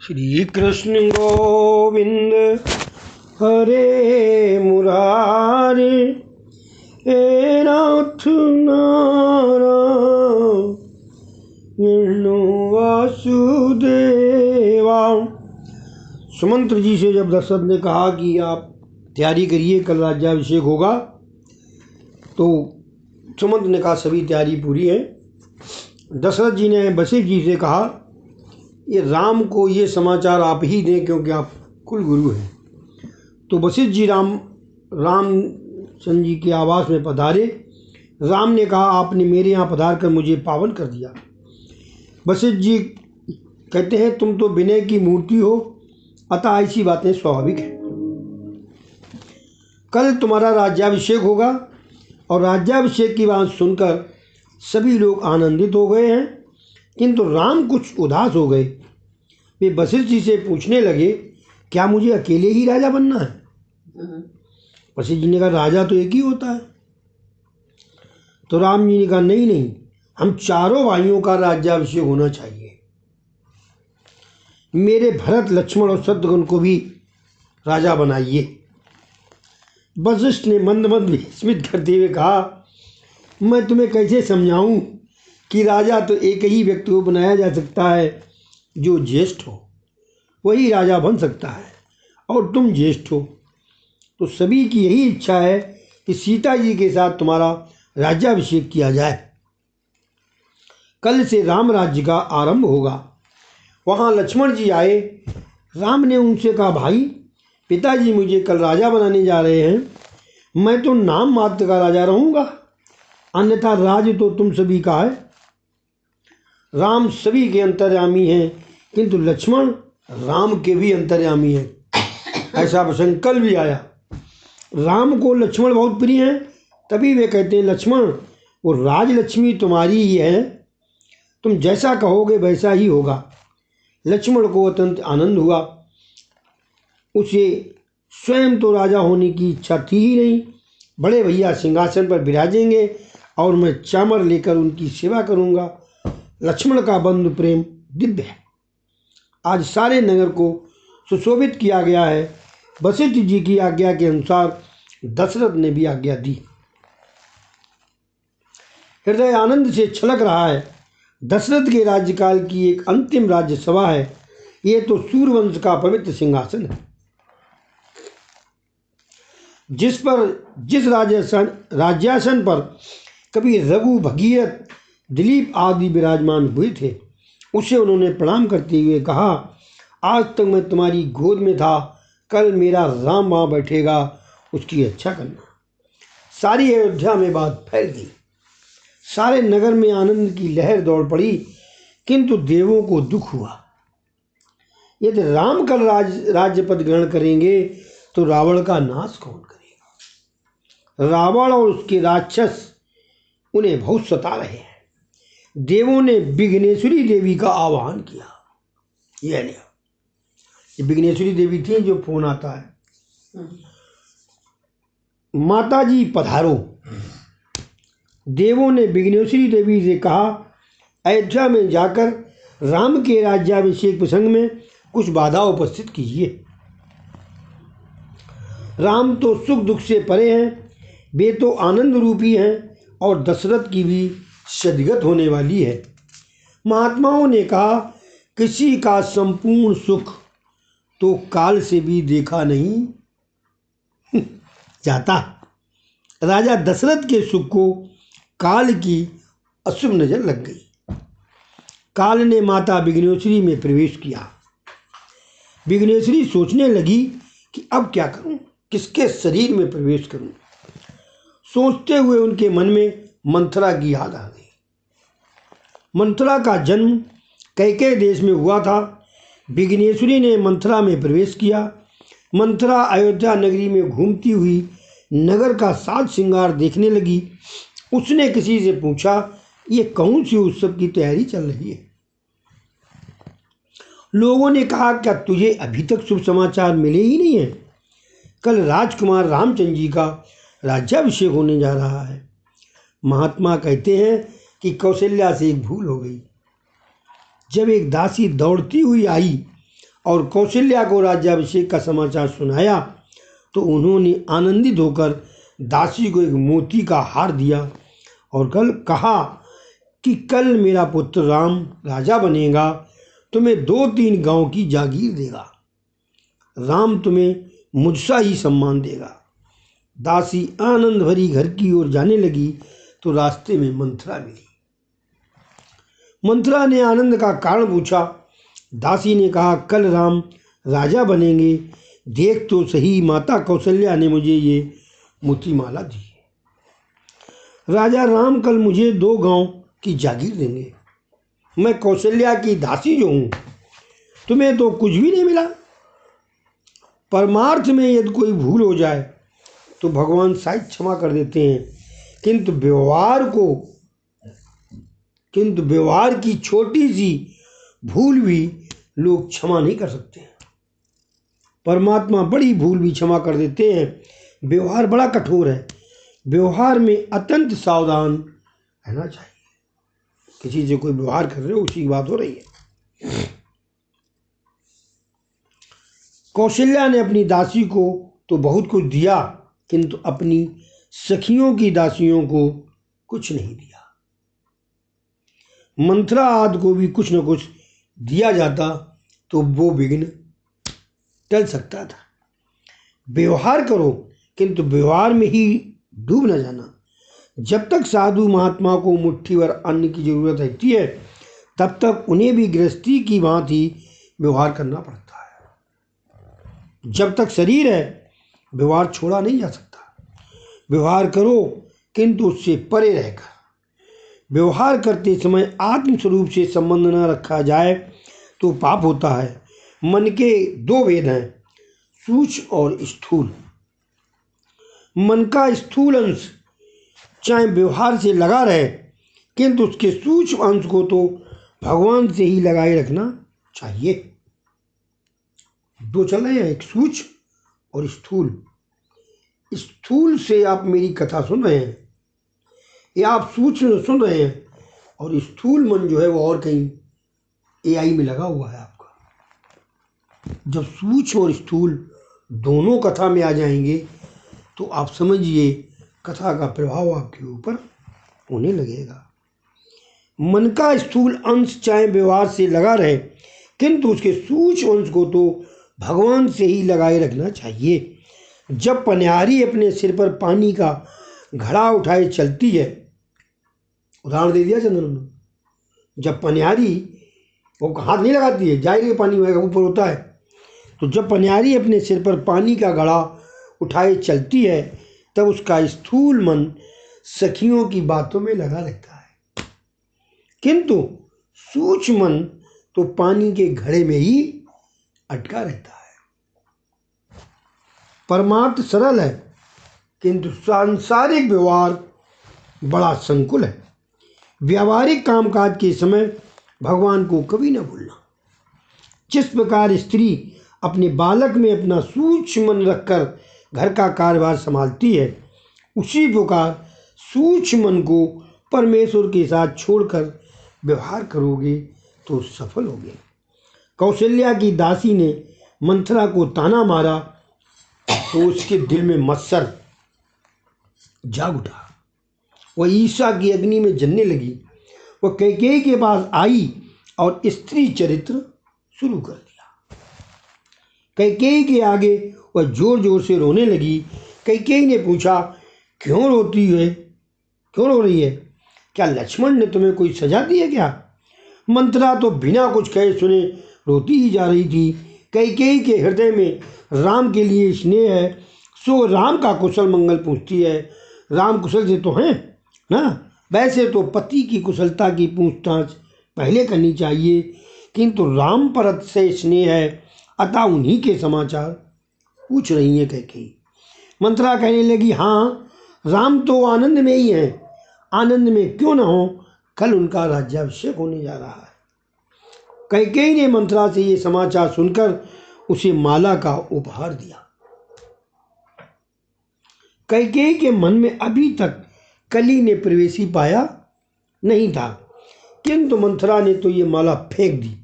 श्री कृष्ण गोविंद हरे मुरारे, हे नाथ नारायण वासुदेवा। सुमंत्र जी से जब दशरथ ने कहा कि आप तैयारी करिए, कल राज्याभिषेक होगा, तो सुमंत्र ने कहा सभी तैयारी पूरी है। दशरथ जी ने वशिष्ठ जी से कहा ये राम को ये समाचार आप ही दें क्योंकि आप कुल गुरु हैं। तो वशिष्ठ जी रामचंद्र जी के आवास में पधारे। राम ने कहा आपने मेरे यहाँ पधार कर मुझे पावन कर दिया। वशिष्ठ जी कहते हैं तुम तो विनय की मूर्ति हो, अतः ऐसी बातें स्वाभाविक है। कल तुम्हारा राज्याभिषेक होगा और राज्याभिषेक की बात सुनकर सभी लोग आनंदित हो गए हैं, किंतु राम कुछ उदास हो गए। वे वशिष्ठ जी से पूछने लगे क्या मुझे अकेले ही राजा बनना है? वशिष्ठ जी ने कहा राजा तो एक ही होता है। तो राम जी ने कहा नहीं नहीं, हम चारों भाइयों का राज्याभिषेक होना चाहिए। मेरे भरत, लक्ष्मण और शत्रुघ्न को भी राजा बनाइए। वशिष्ठ ने मंद मंद स्मित करते हुए कहा मैं तुम्हें कैसे समझाऊं कि राजा तो एक ही व्यक्ति को बनाया जा सकता है जो ज्येष्ठ हो, वही राजा बन सकता है और तुम ज्येष्ठ हो। तो सभी की यही इच्छा है कि सीता जी के साथ तुम्हारा राज्याभिषेक किया जाए। कल से राम राज्य का आरंभ होगा। वहाँ लक्ष्मण जी आए। राम ने उनसे कहा भाई, पिताजी मुझे कल राजा बनाने जा रहे हैं, मैं तो नाम मात्र का राजा रहूँगा, अन्यथा राज्य तो तुम सभी का है। राम सभी के अंतर्यामी हैं, किंतु लक्ष्मण राम के भी अंतर्यामी हैं। ऐसा प्रसंग कल भी आया। राम को लक्ष्मण बहुत प्रिय हैं, तभी वे कहते हैं लक्ष्मण वो राजलक्ष्मी तुम्हारी ही है, तुम जैसा कहोगे वैसा ही होगा। लक्ष्मण को अत्यंत आनंद हुआ। उसे स्वयं तो राजा होने की इच्छा थी ही नहीं। बड़े भैया सिंहासन पर विराजेंगे और मैं चामर लेकर उनकी सेवा करूंगा। लक्ष्मण का बंधु प्रेम दिव्य है। आज सारे नगर को सुशोभित किया गया है। वशिष्ठ जी की आज्ञा के अनुसार दशरथ ने भी आज्ञा दी। हृदय आनंद से छलक रहा है। दशरथ के राज्यकाल की एक अंतिम राज्य सभा है। ये तो सूर्यवंश का पवित्र सिंहासन है, जिस राज्यासन पर कभी रघु, भगीरथ, दिलीप आदि विराजमान हुए थे, उसे उन्होंने प्रणाम करते हुए कहा आज तक मैं तुम्हारी गोद में था, कल मेरा राम वहाँ बैठेगा, उसकी रक्षा करना। सारी अयोध्या में बात फैल गई। सारे नगर में आनंद की लहर दौड़ पड़ी, किंतु देवों को दुख हुआ। यदि राम कल राज्य पद ग्रहण करेंगे तो रावण का नाश कौन करेगा? रावण और उसके राक्षस उन्हें बहुत सता रहे हैं। देवों ने विघ्नेश्वरी देवी का आह्वान किया। ये विघ्नेश्वरी देवी थी जो फोन आता है, माता जी पधारो। देवों ने विघ्नेश्वरी देवी से कहा अयोध्या में जाकर राम के राज्याभिषेक प्रसंग में कुछ बाधा उपस्थित कीजिए। राम तो सुख दुख से परे हैं, वे तो आनंद रूपी हैं और दशरथ की भी सदगत होने वाली है। महात्माओं ने कहा किसी का संपूर्ण सुख तो काल से भी देखा नहीं जाता। राजा दशरथ के सुख को काल की अशुभ नजर लग गई। काल ने माता विघ्नेश्वरी में प्रवेश किया। विघ्नेश्वरी सोचने लगी कि अब क्या करूं, किसके शरीर में प्रवेश करूं। सोचते हुए उनके मन में मंथरा की याद आ गई। मंथरा का जन्म कैकेय देश में हुआ था। विघ्नेश्वरी ने मंथरा में प्रवेश किया। मंथरा अयोध्या नगरी में घूमती हुई नगर का साज श्रृंगार देखने लगी। उसने किसी से पूछा ये कौन सी उत्सव की तैयारी चल रही है? लोगों ने कहा क्या तुझे अभी तक शुभ समाचार मिले ही नहीं है? कल राजकुमार रामचंद्र जी का राज्याभिषेक होने जा रहा है। महात्मा कहते हैं कि कौशल्या से एक भूल हो गई। जब एक दासी दौड़ती हुई आई और कौशल्या को राज्याभिषेक का समाचार सुनाया तो उन्होंने आनंदित होकर दासी को एक मोती का हार दिया और कल कहा कि कल मेरा पुत्र राम राजा बनेगा, तुम्हें 2-3 गांव की जागीर देगा, राम तुम्हें मुझसा ही सम्मान देगा। दासी आनंद भरी घर की ओर जाने लगी तो रास्ते में मंथरा मिली। मंथरा ने आनंद का कारण पूछा। दासी ने कहा, कल राम राजा बनेंगे, देख तो सही, माता कौशल्या ने मुझे ये मोतीमाला दी है। राजा राम कल मुझे 2 गांव की जागीर देंगे। मैं कौशल्या की दासी जो हूँ, तुम्हें तो कुछ भी नहीं मिला। परमार्थ में यदि कोई भूल हो जाए तो भगवान शायद क्षमा कर देते हैं, किंतु व्यवहार की छोटी सी भूल भी लोग क्षमा नहीं कर सकते हैं। परमात्मा बड़ी भूल भी क्षमा कर देते हैं। व्यवहार बड़ा कठोर है, व्यवहार में अत्यंत सावधान रहना चाहिए। किसी से कोई व्यवहार कर रहे हो, उसी की बात हो रही है। कौशल्या ने अपनी दासी को तो बहुत कुछ दिया, किंतु अपनी सखियों की दासियों को कुछ नहीं दिया। मंथरा आदि को भी कुछ न कुछ दिया जाता तो वो विघ्न टल सकता था। व्यवहार करो, किंतु व्यवहार में ही डूब न जाना। जब तक साधु महात्मा को मुट्ठी भर अन्न की जरूरत रहती है, तब तक उन्हें भी गृहस्थी की भांति व्यवहार करना पड़ता है। जब तक शरीर है, व्यवहार छोड़ा नहीं जा सकता। व्यवहार करो, किंतु उससे परे रहकर। व्यवहार करते समय आत्मस्वरूप से संबंध न रखा जाए तो पाप होता है। मन के 2 भेद हैं, सूक्ष्म और स्थूल। मन का स्थूल अंश चाहे व्यवहार से लगा रहे, किंतु उसके सूक्ष्म अंश को तो भगवान से ही लगाए रखना चाहिए। 2 चल रहे हैं, एक सूक्ष्म और स्थूल। स्थूल से आप मेरी कथा सुन रहे हैं, या आप सूक्ष्म सुन रहे हैं, और स्थूल मन जो है वो और कहीं AI में लगा हुआ है आपका। जब सूक्ष्म और स्थूल दोनों कथा में आ जाएंगे तो आप समझिए कथा का प्रभाव आपके ऊपर होने लगेगा। मन का स्थूल अंश चाहे व्यवहार से लगा रहे, किंतु उसके सूक्ष्म अंश को तो भगवान से ही लगाए रखना चाहिए। जब पनिहारी अपने सिर पर पानी का घड़ा उठाए चलती है, उदाहरण दे दिया चंद्र ने। जब पनिहारी वो हाथ नहीं लगाती है, जाहिर है पानी ऊपर होता है, तो जब पनिहारी अपने सिर पर पानी का घड़ा उठाए चलती है, तब उसका स्थूल मन सखियों की बातों में लगा रहता है, किंतु सूक्ष्म मन तो पानी के घड़े में ही अटका रहता है। परमार्थ सरल है, किंतु सांसारिक व्यवहार बड़ा संकुल है। व्यावहारिक कामकाज के समय भगवान को कभी न भूलना। जिस प्रकार स्त्री अपने बालक में अपना सूक्ष्म मन रखकर घर का कार्यभार संभालती है, उसी प्रकार सूक्ष्म मन को परमेश्वर के साथ छोड़कर व्यवहार करोगे तो सफल होगे। कौशल्या की दासी ने मंथरा को ताना मारा तो उसके दिल में मत्सर जाग उठा। वह ईर्ष्या की अग्नि में जलने लगी। वह कैकेयी के पास आई और स्त्री चरित्र शुरू कर दिया। कैकेयी के आगे वह जोर जोर से रोने लगी। कैकेयी ने पूछा, क्यों रो रही है? क्या लक्ष्मण ने तुम्हें कोई सजा दी है क्या? मंथरा तो बिना कुछ कहे सुने रोती ही जा रही थी। कैकेयी के हृदय में राम के लिए स्नेह है, सो राम का कुशल मंगल पूछती है। राम कुशल से तो हैं ना? वैसे तो पति की कुशलता की पूछताछ पहले करनी चाहिए, किंतु राम परत से स्नेह है, अतः उन्हीं के समाचार पूछ रही है कैकेयी। मंथरा कहने लगी, हाँ, राम तो आनंद में ही हैं, आनंद में क्यों न हो, कल उनका राज्याभिषेक होने जा रहा है। कैकेयी ने मंथरा से ये समाचार सुनकर उसे माला का उपहार दिया। कैकेयी के मन में अभी तक कली ने प्रवेश ही पाया नहीं था, किंतु मंथरा ने तो ये माला फेंक दी।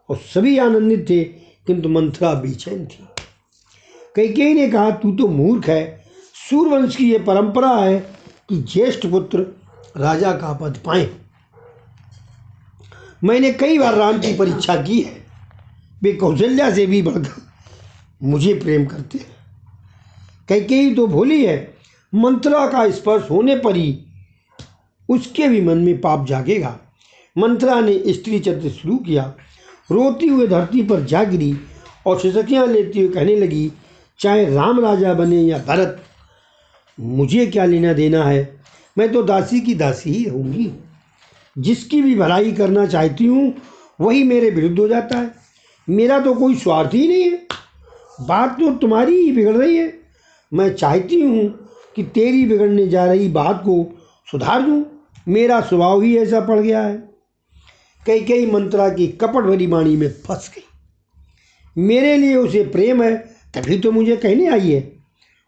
और सभी आनंदित थे, किंतु मंथरा बेचैन थी। कैकेयी ने कहा, तू तो मूर्ख है। सूर्यवंश की यह परंपरा है कि ज्येष्ठ पुत्र राजा का पद पाए। मैंने कई बार राम की परीक्षा की है, वे कौशल्या से भी बढ़कर मुझे प्रेम करते हैं। कैकेयी तो भोली है, मंथरा का स्पर्श होने पर ही उसके भी मन में पाप जागेगा। मंथरा ने स्त्री चरित्र शुरू किया। रोती हुए धरती पर जा गिरी और सिसकियाँ लेती हुए कहने लगी, चाहे राम राजा बने या भरत, मुझे क्या लेना देना है। मैं तो दासी की दासी ही रहूँगी। जिसकी भी भलाई करना चाहती हूँ वही मेरे विरुद्ध हो जाता है। मेरा तो कोई स्वार्थ ही नहीं है। बात तो तुम्हारी ही बिगड़ रही है। मैं चाहती हूँ कि तेरी बिगड़ने जा रही बात को सुधार दूँ। मेरा स्वभाव ही ऐसा पड़ गया है। कैकेयी मंथरा की कपट भरी वाणी में फंस गई। मेरे लिए उसे प्रेम है, तभी तो मुझे कहने आई है।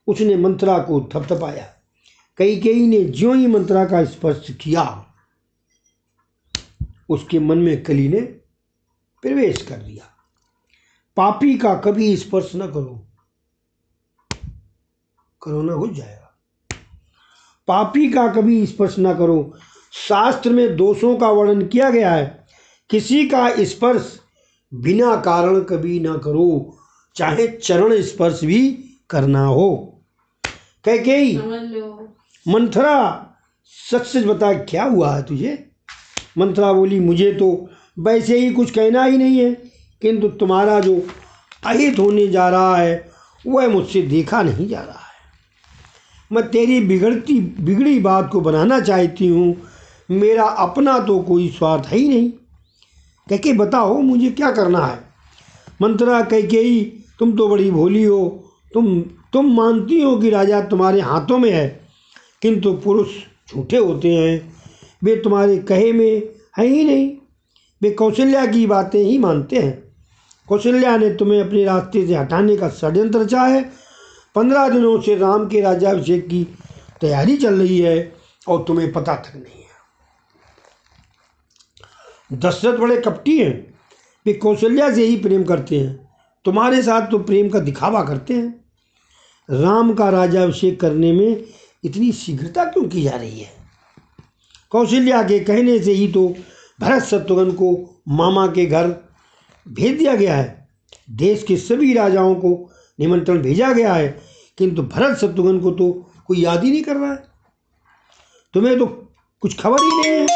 उसने मंथरा को थपथपाया। कैकेयी ने ज्यों ही मंथरा का स्पर्श किया, उसके मन में कली ने प्रवेश कर दिया। पापी का कभी स्पर्श न करो, कोरोना हो जाएगा। पापी का कभी स्पर्श न करो। शास्त्र में दोषों का वर्णन किया गया है। किसी का स्पर्श बिना कारण कभी ना करो, चाहे चरण स्पर्श भी करना हो। कैकेयी, मंथरा, सच सच बता, क्या हुआ है तुझे। मंथरा बोली, मुझे तो वैसे ही कुछ कहना ही नहीं है, किंतु तुम्हारा जो अहित होने जा रहा है वह मुझसे देखा नहीं जा रहा है। मैं तेरी बिगड़ी बात को बनाना चाहती हूँ। मेरा अपना तो कोई स्वार्थ है ही नहीं। कैकेयी, बताओ मुझे क्या करना है। मंथरा, कैकेयी, तुम तो बड़ी भोली हो। तुम मानती हो कि राजा तुम्हारे हाथों में है, किंतु पुरुष झूठे होते हैं। वे तुम्हारे कहे में है ही नहीं। वे कौशल्या की बातें ही मानते हैं। कौशल्या ने तुम्हें अपने रास्ते से हटाने का षड्यंत्र रचा है। 15 दिनों से राम के राज्याभिषेक की तैयारी चल रही है और तुम्हें पता तक नहीं है। दशरथ बड़े कपटी हैं। वे कौशल्या से ही प्रेम करते हैं। तुम्हारे साथ तो प्रेम का दिखावा करते हैं। राम का राज्याभिषेक करने में इतनी शीघ्रता क्यों की जा रही है। कौशल्या के कहने से ही तो भरत शत्रुघ्न को मामा के घर भेज दिया गया है। देश के सभी राजाओं को निमंत्रण भेजा गया है, किंतु भरत शत्रुघ्न को तो कोई याद ही नहीं कर रहा है। तुम्हें तो कुछ खबर ही नहीं है।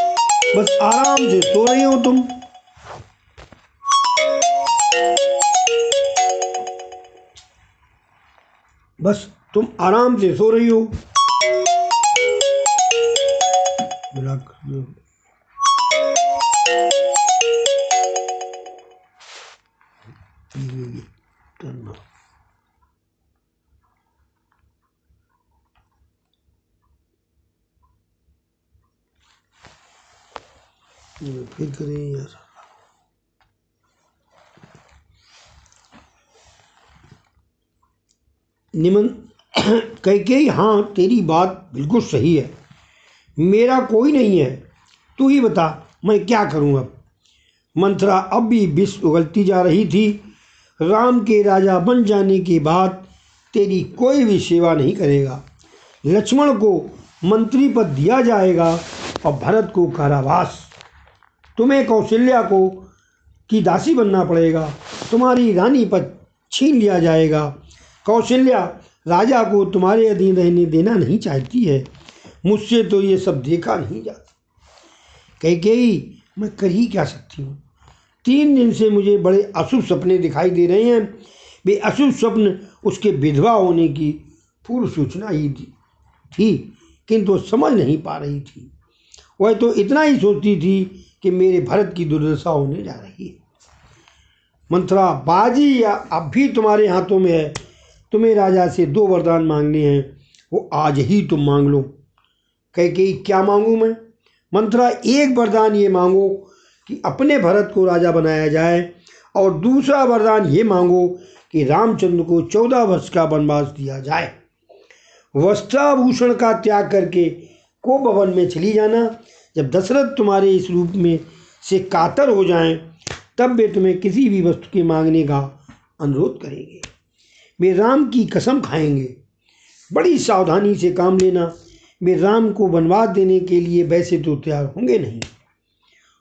बस आराम से सो रही हो तुम। बस तुम आराम से सो रही हो। फिर करें यार। कैकेयी, हाँ तेरी बात बिल्कुल सही है। मेरा कोई नहीं है। तू ही बता मैं क्या करूं अब। मंथरा अब भी विष उगलती जा रही थी। राम के राजा बन जाने के बाद तेरी कोई भी सेवा नहीं करेगा। लक्ष्मण को मंत्री पद दिया जाएगा और भरत को कारावास। तुम्हें कौशल्या को की दासी बनना पड़ेगा। तुम्हारी रानी पद छीन लिया जाएगा। कौशल्या राजा को तुम्हारे अधीन रहने देना नहीं चाहती है। मुझसे तो ये सब देखा नहीं जाता। कैकेयी, मैं कर ही क्या सकती हूँ। 3 दिन से मुझे बड़े अशुभ सपने दिखाई दे रहे हैं। वे अशुभ स्वप्न उसके विधवा होने की पूर्व सूचना ही थी, किंतु समझ नहीं पा रही थी। वह तो इतना ही सोचती थी कि मेरे भरत की दुर्दशा होने जा रही है। मंथरा, बाजी या अब भी तुम्हारे हाथों में है। तुम्हें राजा से 2 वरदान मांगने हैं, वो आज ही तुम मांग लो। कैकेयी, क्या मांगूं मैं। मंथरा, एक वरदान ये मांगो कि अपने भरत को राजा बनाया जाए, और दूसरा वरदान ये मांगो कि रामचंद्र को 14 वर्ष का वनवास दिया जाए। वस्त्राभूषण का त्याग करके को भवन में चली जाना। जब दशरथ तुम्हारे इस रूप में से कातर हो जाएं, तब वे तुम्हें किसी भी वस्तु के मांगने का अनुरोध करेंगे। वे राम की कसम खाएंगे। बड़ी सावधानी से काम लेना। वे राम को वनवास देने के लिए वैसे तो तैयार होंगे नहीं,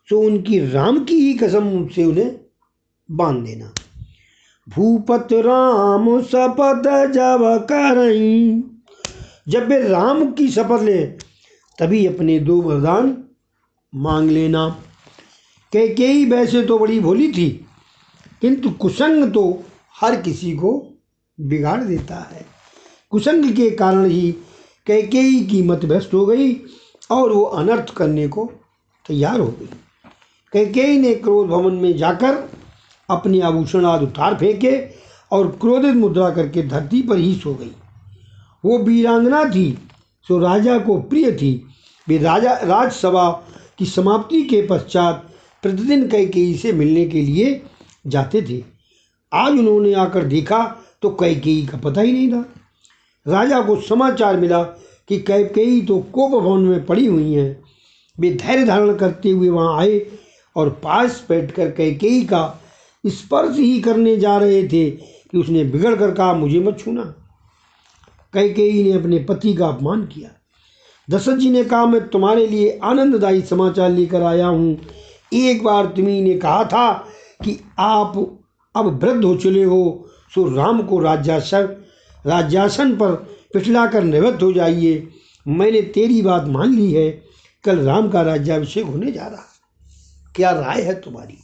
तो उनकी राम की ही कसम से उन्हें बांध देना। भूपत राम शपथ जब करई, जब वे राम की शपथ लें तभी अपने 2 वरदान मांग लेना। कैकेयी वैसे तो बड़ी भोली थी, किंतु कुसंग तो हर किसी को बिगाड़ देता है। कुसंग के कारण ही कैकेयी की मत भ्रष्ट हो गई और वो अनर्थ करने को तैयार हो गई। कैकेयी ने क्रोध भवन में जाकर अपने आभूषण आदि उतार फेंके और क्रोधित मुद्रा करके धरती पर ही सो गई। वो वीरांगना थी, सो राजा को प्रिय थी। वे राजसभा की समाप्ति के पश्चात प्रतिदिन कैकेयी से मिलने के लिए जाते थे। आज उन्होंने आकर देखा तो कैकेयी का पता ही नहीं था। राजा को समाचार मिला कि कैकेयी तो कोप भवन में पड़ी हुई हैं। वे धैर्य धारण करते हुए वहां आए और पास बैठकर कैकेयी का स्पर्श ही करने जा रहे थे कि उसने बिगड़ कर कहा, मुझे मत छूना। कैकेयी ने अपने पति का अपमान किया। दशरथ जी ने कहा, मैं तुम्हारे लिए आनंददायी समाचार लेकर आया हूँ। एक बार तुम्ही ने कहा था कि आप अब वृद्ध हो चले हो, सो राम को राज्यासन पर पिछलाकर निवृत्त हो जाइए। मैंने तेरी बात मान ली है। कल राम का राज्याभिषेक होने जा रहा। क्या राय है तुम्हारी?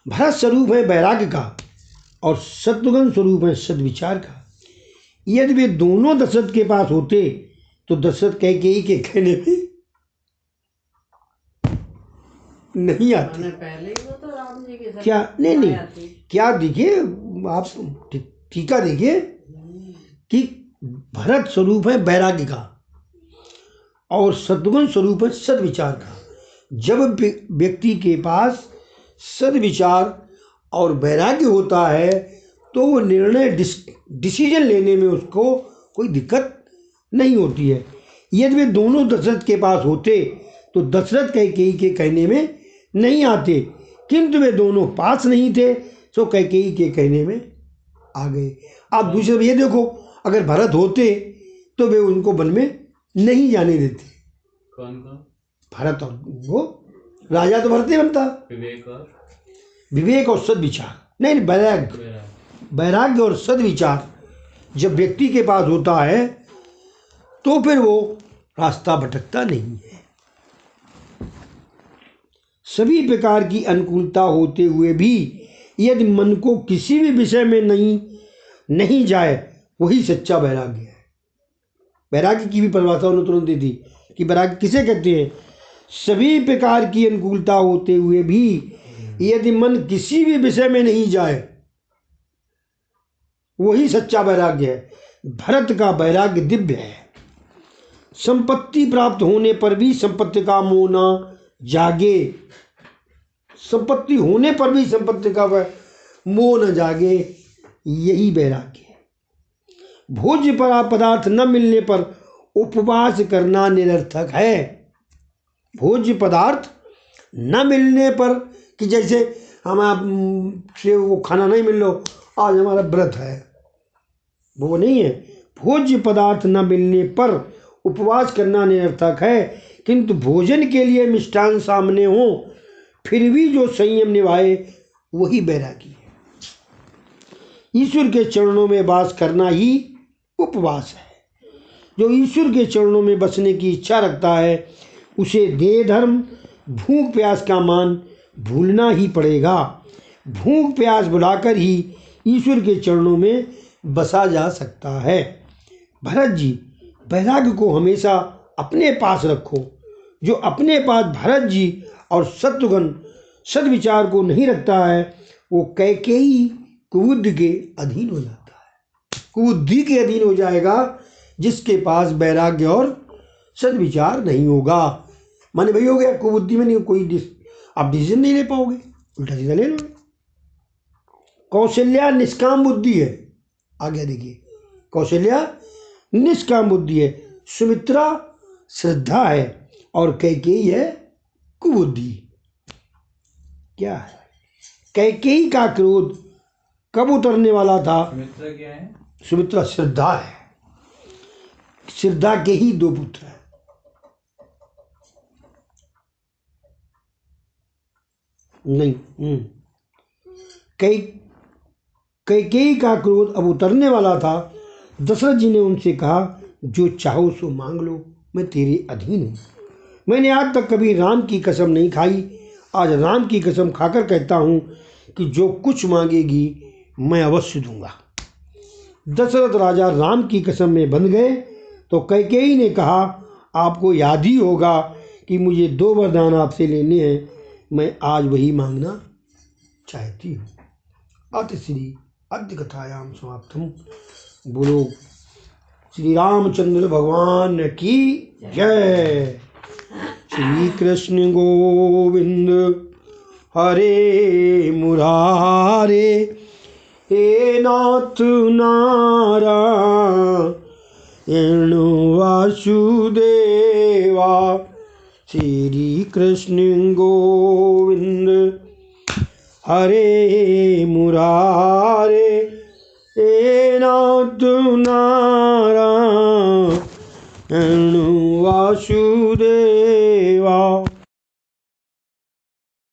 भरत स्वरूप है वैराग्य का और शत्रुघ्न स्वरूप है सद्विचार का। यदि वे दोनों दशरथ के पास होते तो दशरथ कैकेयी के कहने में नहीं आते। पहले ही वो तो राम जी के साथ क्या नहीं क्या देखिए आप टीका देखिए कि भरत स्वरूप है वैराग्य का और शत्रुघ्न स्वरूप है सद्विचार का। जब व्यक्ति के पास सद्विचार और वैराग्य होता है तो वो निर्णय डिसीजन लेने में उसको कोई दिक्कत नहीं होती है। यदि वे दोनों दशरथ के पास होते तो दशरथ कैकेयी के कहने में नहीं आते, किंतु वे दोनों पास नहीं थे तो कैकेयी के कहने में आ गए। आप दूसरे ये देखो, अगर भरत होते तो वे उनको वन में नहीं जाने देते। कौन कौन? भरत और वो राजा तो भरत ही बनता। विवेक और सद्विचार नहीं, वैराग्य और सद्विचार जब व्यक्ति के पास होता है तो फिर वो रास्ता भटकता नहीं है। सभी प्रकार की अनुकूलता होते हुए भी यदि मन को किसी भी विषय में नहीं जाए, वही सच्चा वैराग्य है। वैराग्य की भी परिभाषा उन्होंने तुरंत दी थी कि वैराग्य किसे कहते हैं? सभी प्रकार की अनुकूलता होते हुए भी यदि मन किसी भी विषय में नहीं जाए, वही सच्चा वैराग्य है। भरत का वैराग्य दिव्य है। संपत्ति प्राप्त होने पर भी संपत्ति का मोह न जागे, संपत्ति होने पर भी संपत्ति का मोह न जागे, यही वैराग्य है। भोज्य पदार्थ न मिलने पर उपवास करना निरर्थक है। भोज्य पदार्थ न मिलने पर कि जैसे हम से वो खाना नहीं मिल लो, आज हमारा व्रत है, वो नहीं है। भोज्य पदार्थ न मिलने पर उपवास करना निरर्थक है, किंतु भोजन के लिए मिष्ठान सामने हो फिर भी जो संयम निभाए वही वैरागी है। ईश्वर के चरणों में वास करना ही उपवास है। जो ईश्वर के चरणों में बसने की इच्छा रखता है उसे देह धर्म भूख प्यास का मान भूलना ही पड़ेगा। भूख प्यास बुलाकर ही ईश्वर के चरणों में बसा जा सकता है। भरत जी, वैराग्य को हमेशा अपने पास रखो। जो अपने पास भरत जी और शत्रुघ्न सद्विचार को नहीं रखता है वो कैकेयी कुबुद्धि के अधीन हो जाता है। कुबुद्धि के अधीन हो जाएगा जिसके पास वैराग्य और सद्विचार नहीं होगा। माने भाई हो गया, कुबुद्धि में नहीं कोई आप डिसीजन नहीं ले पाओगे, उल्टा सीधा ले लोगे। कौशल्या निष्काम बुद्धि है। आगे देखिए, कौशल्या निष्काम बुद्धि है, सुमित्रा श्रद्धा है और कैकेयी है कुबुद्धि। क्या है? कैकेयी का क्रोध कब उतरने वाला था? सुमित्रा क्या है? सुमित्रा श्रद्धा है। श्रद्धा के ही दो पुत्र हैं। नहीं, कैकेयी का क्रोध अब उतरने वाला था। दशरथ जी ने उनसे कहा, जो चाहो सो मांग लो, मैं तेरे अधीन हूँ। मैंने आज तक कभी राम की कसम नहीं खाई, आज राम की कसम खाकर कहता हूँ कि जो कुछ मांगेगी मैं अवश्य दूंगा। दशरथ राजा राम की कसम में बंध गए तो कैकेयी ने कहा, आपको याद ही होगा कि मुझे 2 वरदान आपसे लेने हैं, मैं आज वही मांगना चाहती हूँ। अत श्री अद्य कथायाम समाप्तम। बोलो श्री रामचंद्र भगवान की जय। श्री कृष्ण गोविंद हरे मुरारे, हे नाथ नारायण वासुदेवा। श्री कृष्ण गोविंद हरे मुरारे, हे नाथ नारायण वासुदेवा।